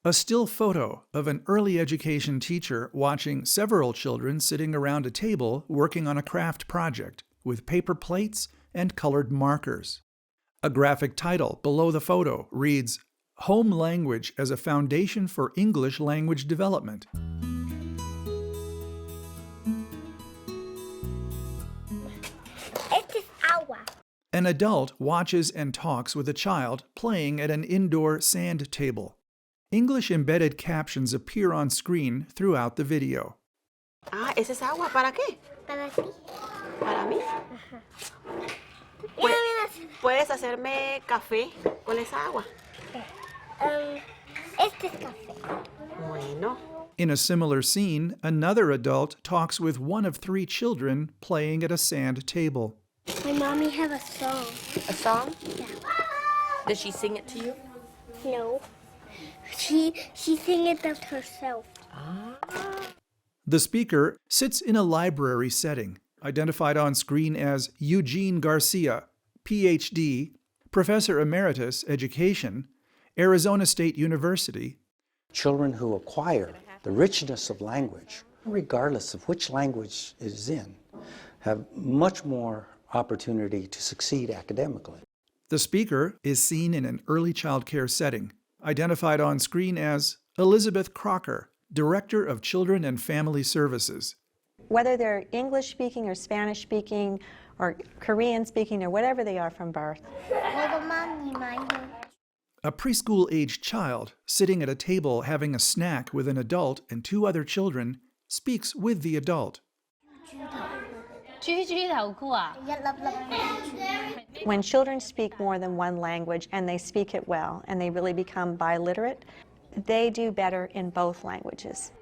A still photo of an early education teacher watching several children sitting around a table working on a craft project with paper plates and colored markers. A graphic title below the photo reads, "Home Language as a Foundation for English Language Development." Este es agua. An adult watches and talks with a child playing at an indoor sand table. English embedded captions appear on screen throughout the video. Ah, ¿esa es agua? ¿Para qué? Para ti. ¿Para mí? Ajá. Pue- Mira, ¿Puedes hacerme café con esa agua? este es café. Bueno. In a similar scene, another adult talks with one of three children playing at a sand table. My mommy have a song. A song? Yeah. Does she sing it to you? No. She sing it up herself. The speaker sits in a library setting, identified on screen as Eugene Garcia, Ph.D., Professor Emeritus, Education, Arizona State University. Children who acquire the richness of language, regardless of which language it is in, have much more opportunity to succeed academically. The speaker is seen in an early child care setting, identified on screen as Elizabeth Crocker, Director of Children and Family Services. Whether they're English speaking or Spanish speaking or Korean speaking or whatever they are from birth. A preschool-aged child sitting at a table having a snack with an adult and two other children speaks with the adult. When children speak more than one language and they speak it well and they really become biliterate, they do better in both languages.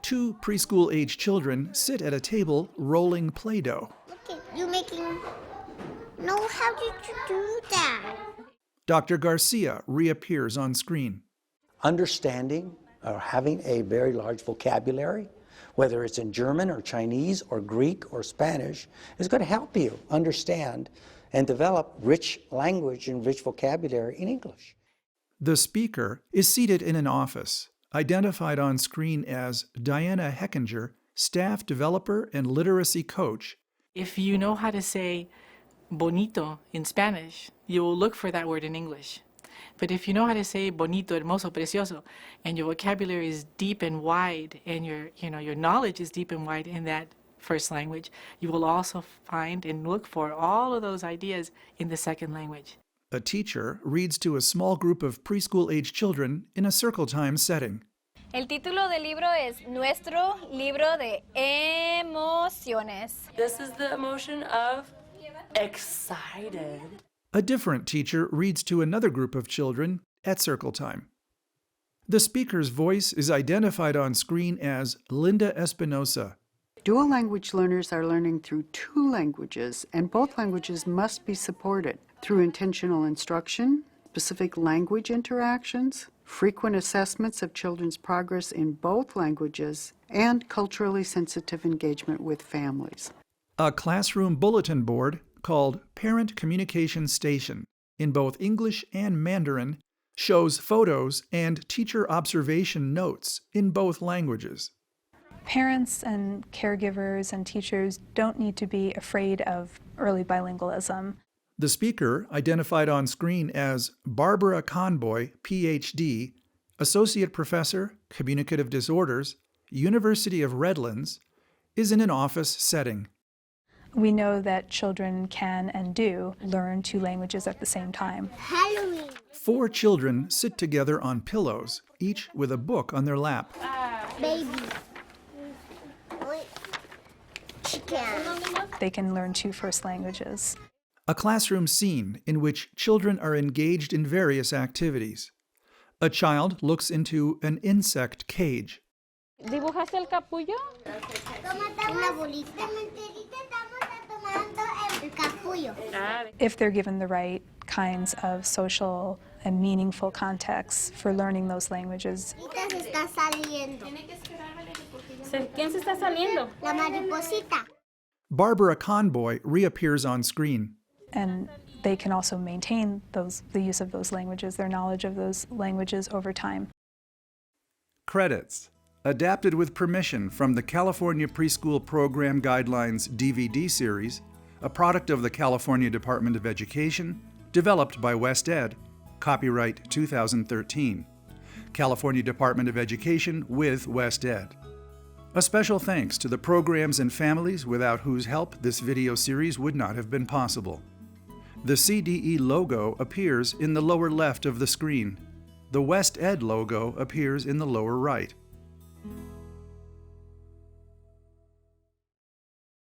Two preschool-aged children sit at a table rolling Play-Doh. Look at you making... No, how did you do that? Dr. Garcia reappears on screen. Understanding or having a very large vocabulary, whether it's in German or Chinese or Greek or Spanish, is going to help you understand and develop rich language and rich vocabulary in English. The speaker is seated in an office, identified on screen as Diana Heckinger, staff developer and literacy coach. If you know how to say bonito in Spanish, you will look for that word in English. But if you know how to say bonito, hermoso, precioso, and your vocabulary is deep and wide, and your knowledge is deep and wide in that first language, you will also find and look for all of those ideas in the second language. A teacher reads to a small group of preschool-aged children in a circle time setting. El título del libro es Nuestro Libro de Emociones. This is the emotion of excited. A different teacher reads to another group of children at circle time. The speaker's voice is identified on screen as Linda Espinosa. Dual language learners are learning through two languages, and both languages must be supported through intentional instruction, specific language interactions, frequent assessments of children's progress in both languages, and culturally sensitive engagement with families. A classroom bulletin board called Parent Communication Station, in both English and Mandarin, shows photos and teacher observation notes in both languages. Parents and caregivers and teachers don't need to be afraid of early bilingualism. The speaker, identified on screen as Barbara Conboy, Ph.D., Associate Professor, Communicative Disorders, University of Redlands, is in an office setting. We know that children can and do learn two languages at the same time. Halloween. 4 children sit together on pillows, each with a book on their lap. Baby. Chicken. They can learn two first languages. A classroom scene in which children are engaged in various activities. A child looks into an insect cage. ¿Dibujaste el capullo? Una bolita. El capullo. If they're given the right kinds of social and meaningful contexts for learning those languages. Se está saliendo. ¿Quién se está saliendo? La mariposita. Barbara Conboy reappears on screen. And they can also maintain the use of those languages, their knowledge of those languages over time. Credits. Adapted with permission from the California Preschool Program Guidelines DVD series, a product of the California Department of Education, developed by West Ed, copyright 2013. California Department of Education with West Ed. A special thanks to the programs and families without whose help this video series would not have been possible. The CDE logo appears in the lower left of the screen. The West Ed logo appears in the lower right.